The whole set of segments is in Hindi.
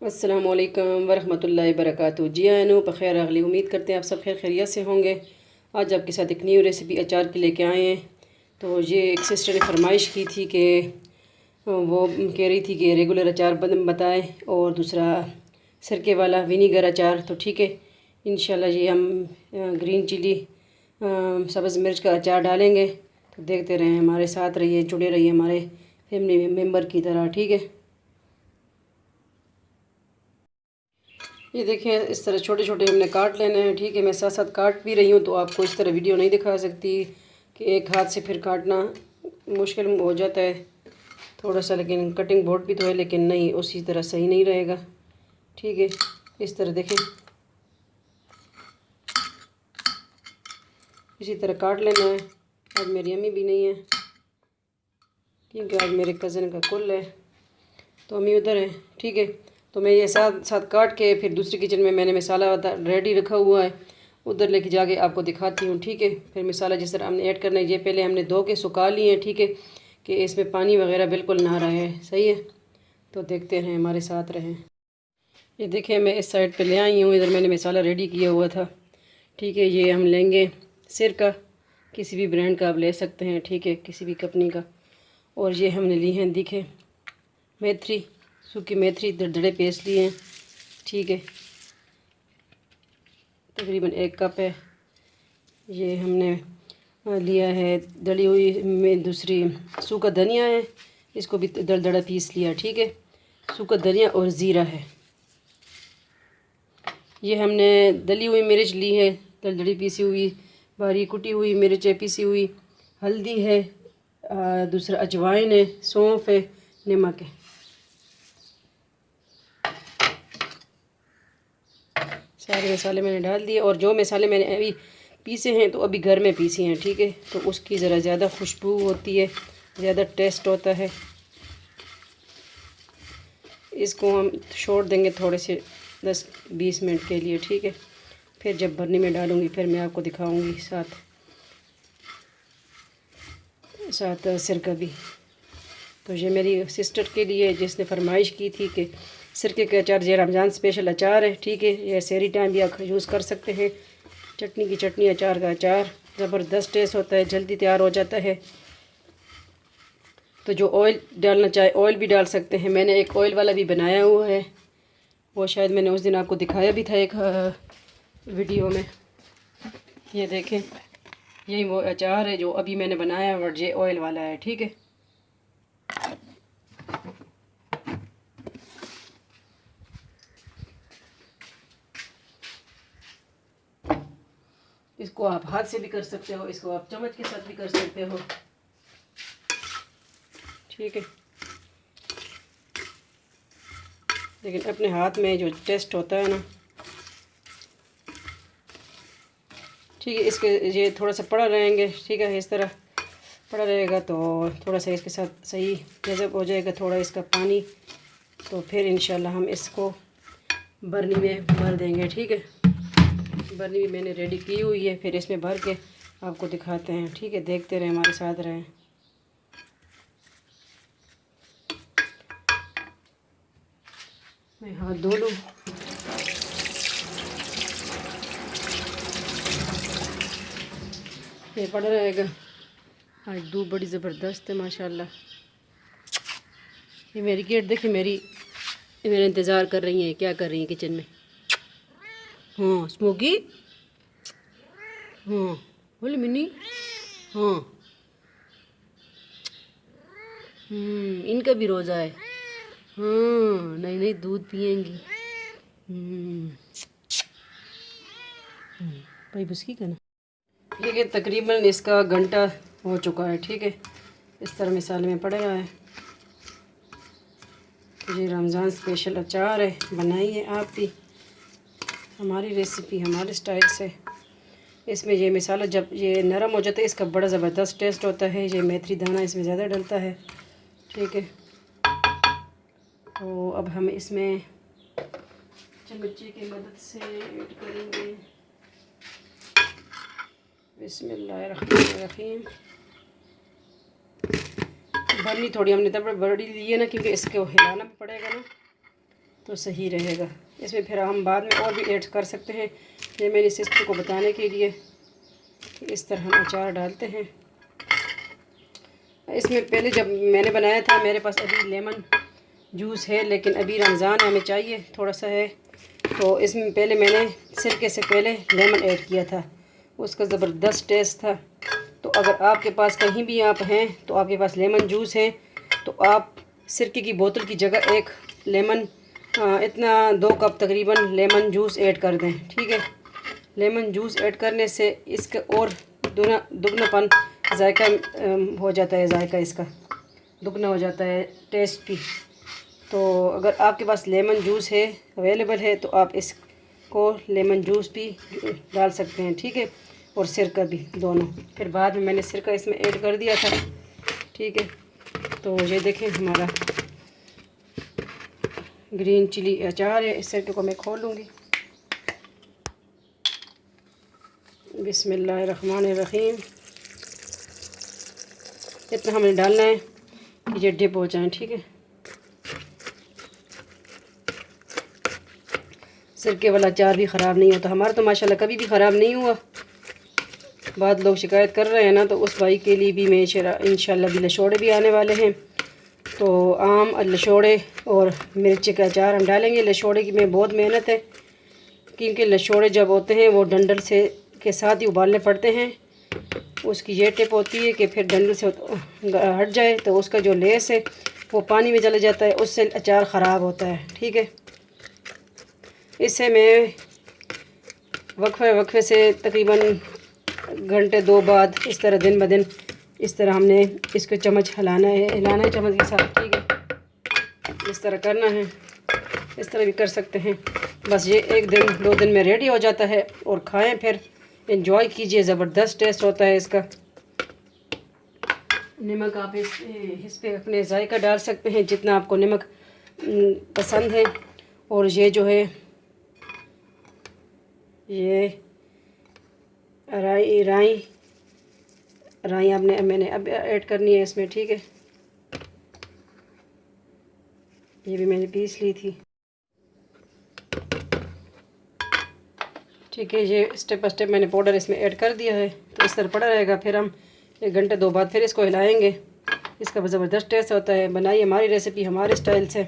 अस्सलामुअलैकुम वरहमतुल्लाहि वबरकातुहू। जी आनू बख़ैर अगली उम्मीद करते हैं आप सब खैर खैरियत से होंगे। आज आपके साथ एक न्यू रेसिपी अचार की लेके आए हैं। तो ये एक सिस्टर ने फरमाइश की थी कि वो कह रही थी कि रेगुलर अचार बताएं और दूसरा सिरके वाला विनीगर अचार। तो ठीक है, इंशाल्लाह ये हम ग्रीन चिली सब्ज़ मिर्च का अचार डालेंगे। तो देखते रहें, हमारे साथ रहिए, जुड़े रहिए हमारे फैमिली मेम्बर की तरह। ठीक है, ये देखिए इस तरह छोटे छोटे हमने काट लेने हैं। ठीक है, मैं साथ साथ काट भी रही हूँ तो आपको इस तरह वीडियो नहीं दिखा सकती कि एक हाथ से फिर काटना मुश्किल हो जाता है थोड़ा सा, लेकिन कटिंग बोर्ड भी तो है, लेकिन नहीं उसी तरह सही नहीं रहेगा। ठीक है, इस तरह देखें, इसी तरह काट लेना है। आज मेरी अम्मी भी नहीं है क्योंकि आज मेरे कज़न का कुल है, तो अम्मी उधर है। ठीक है, तो मैं ये साथ साथ काट के फिर दूसरी किचन में मैंने मसाला रेडी रखा हुआ है, उधर लेके जाके आपको दिखाती हूँ। ठीक है, फिर मसाला जिस तरह हमने ऐड करना है, ये पहले हमने धो के सुखा लिए हैं। ठीक है, कि इसमें पानी वगैरह बिल्कुल ना रहे। सही है, तो देखते रहें, हमारे साथ रहें। ये देखिए मैं इस साइड पे ले आई हूँ, इधर मैंने मसाला रेडी किया हुआ था। ठीक है, ये हम लेंगे सिरका, किसी भी ब्रांड का आप ले सकते हैं। ठीक है, किसी भी कंपनी का। और ये हमने ली हैं, दिखे मेथी, सूखी मेथी दरदरे पेस्ट लिए हैं। ठीक है, तकरीबन 1 कप है। ये हमने लिया है दली हुई में दूसरी सूखा धनिया है, इसको भी दरदरा पीस लिया। ठीक है, सूखा धनिया और ज़ीरा है। ये हमने दली हुई मिर्च ली है, दरदरी पीसी हुई, बारीक कुटी हुई मिर्च है पीसी हुई, हल्दी है, दूसरा अजवाइन है, सौंफ है, नमक है। सारे मसाले मैंने डाल दिए, और जो मसाले मैंने अभी पीसे हैं तो अभी घर में पीसे हैं। ठीक है, तो उसकी ज़रा ज़्यादा खुशबू होती है, ज़्यादा टेस्ट होता है। इसको हम छोड़ देंगे थोड़े से 10-20 मिनट के लिए। ठीक है, फिर जब भरने में डालूँगी फिर मैं आपको दिखाऊँगी साथ साथ सिरका भी। तो ये मेरी सिस्टर के लिए जिसने फरमाइश की थी कि सिरके का अचार, ये रमज़ान स्पेशल अचार है। ठीक है, ये सहरी टाइम भी आप यूज़ कर सकते हैं। चटनी की चटनी, अचार का अचार, ज़बरदस्त टेस्ट होता है, जल्दी तैयार हो जाता है। तो जो ऑयल डालना चाहे ऑयल भी डाल सकते हैं। मैंने एक ऑयल वाला भी बनाया हुआ है, वो शायद मैंने उस दिन आपको दिखाया भी था एक वीडियो में। ये देखें, यही वो अचार है जो अभी मैंने बनाया है, और ये ऑयल वाला है। ठीक है, इसको आप हाथ से भी कर सकते हो, इसको आप चम्मच के साथ भी कर सकते हो। ठीक है, लेकिन अपने हाथ में जो टेस्ट होता है ना। ठीक है, इसके ये थोड़ा सा पड़ा रहेंगे। ठीक है, इस तरह पड़ा रहेगा तो थोड़ा सा इसके साथ सही जज़ब हो जाएगा थोड़ा इसका पानी, तो फिर इंशाल्लाह हम इसको बर्नी में भर देंगे। ठीक है, बर्नी भी मैंने रेडी की हुई है, फिर इसमें भर के आपको दिखाते हैं। ठीक है, देखते रहें, हमारे साथ रहें। मैं हाथ धो लूँ। ये पड़ा रहेगा। आज धूप बड़ी ज़बरदस्त है माशाल्लाह। ये मेरी गेट देखिए, मेरा इंतज़ार कर रही हैं। क्या कर रही हैं किचन में? हाँ स्मोकी, हाँ बोले मिनी, हाँ इनका भी रोज़ा है। हाँ नहीं नहीं, दूध पियेंगी। भाई बस की करना। ठीक है, तकरीबन इसका घंटा हो चुका है। ठीक है, इस तरह मिसाल में पड़ रहा है। ये रमज़ान स्पेशल अचार है, बनाइए आप भी, हमारी रेसिपी हमारे स्टाइल से। इसमें ये मसाला जब ये नरम हो जाता है, इसका बड़ा ज़बरदस्त टेस्ट होता है। ये मेथी दाना इसमें ज़्यादा डलता है। ठीक है, तो अब हम इसमें चमचे की मदद से ऐड करेंगे। बिस्मिल्लाहिर्रहमानिर्रहीम। बर्नी थोड़ी हमने तब बड़ी ली है ना, क्योंकि इसको हिलाना भी पड़ेगा ना, तो सही रहेगा। इसमें फिर हम बाद में और भी ऐड कर सकते हैं। ये मेरी सिस्टर को बताने के लिए कि इस तरह हम अचार डालते हैं। इसमें पहले जब मैंने बनाया था मेरे पास अभी लेमन जूस है, लेकिन अभी रमज़ान हमें चाहिए थोड़ा सा है, तो इसमें पहले मैंने सिरके से पहले लेमन ऐड किया था। उसका ज़बरदस्त टेस्ट था। तो अगर आपके पास कहीं भी आप हैं तो आपके पास लेमन जूस है तो आप सिरके की बोतल की जगह एक लेमन इतना 2 कप तकरीबन लेमन जूस ऐड कर दें। ठीक है, लेमन जूस ऐड करने से इसका और दुगनापन जायका हो जाता है, जायका इसका दुगना हो जाता है, टेस्ट भी। तो अगर आपके पास लेमन जूस है अवेलेबल है तो आप इसको लेमन जूस भी डाल सकते हैं। ठीक है, और सिरका भी, दोनों। फिर बाद में मैंने सिरका इसमें ऐड कर दिया था। ठीक है, तो ये देखें हमारा ग्रीन चिली अचार है। इस सिरके को मैं खोलूँगी। बिस्मिल्लाहिर्रहमानिर्रहीम। इतना हमें डालना है कि ये डिप हो जाए। ठीक है, सिरके वाला अचार भी ख़राब नहीं होता। हमारा तो माशाल्लाह कभी भी ख़राब नहीं हुआ। बाद लोग शिकायत कर रहे हैं ना, तो उस भाई के लिए भी मैं इंशाल्लाह भी लशोड़े भी आने वाले हैं। तो आम लशोड़े और मिर्च का अचार हम डालेंगे। लशोड़े की में बहुत मेहनत है, क्योंकि लशोड़े जब होते हैं वो डंडल से के साथ ही उबालने पड़ते हैं। उसकी ये टिप होती है कि फिर डंडल से हट जाए तो उसका जो लेस है वो पानी में चला जाता है, उससे अचार ख़राब होता है। ठीक है, इससे मैं वक्फे से तकरीबन घंटे 2 बाद इस तरह दिन ब दिन इस तरह हमने इसको चम्मच हिलाना है चम्मच के साथ। ठीक है, इस तरह करना है। इस तरह भी कर सकते हैं। बस ये 1 दिन 2 दिन में रेडी हो जाता है। और खाएं, फिर एंजॉय कीजिए। ज़बरदस्त टेस्ट होता है इसका। नमक आप इस पे अपने जायका डाल सकते हैं जितना आपको नमक पसंद है। और ये जो है ये राई मैंने अब ऐड करनी है इसमें। ठीक है, ये भी मैंने पीस ली थी। ठीक है, ये स्टेप बाय स्टेप मैंने पाउडर इसमें ऐड कर दिया है। तो इस तरह पड़ा रहेगा। फिर हम 1 घंटे 2 बाद फिर इसको हिलाएंगे। इसका ज़बरदस्त टेस्ट होता है। बनाइए हमारी रेसिपी हमारे स्टाइल से।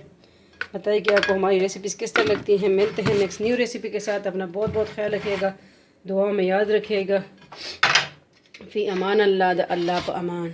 बताइए कि आपको हमारी रेसिपीज़ किस तरह लगती हैं। मिलते हैं नेक्स्ट न्यू रेसिपी के साथ। अपना बहुत बहुत ख्याल रखिएगा, दुआ में याद रखिएगा। फ़ी अमान अल्लाह, अल्लाह प अमान।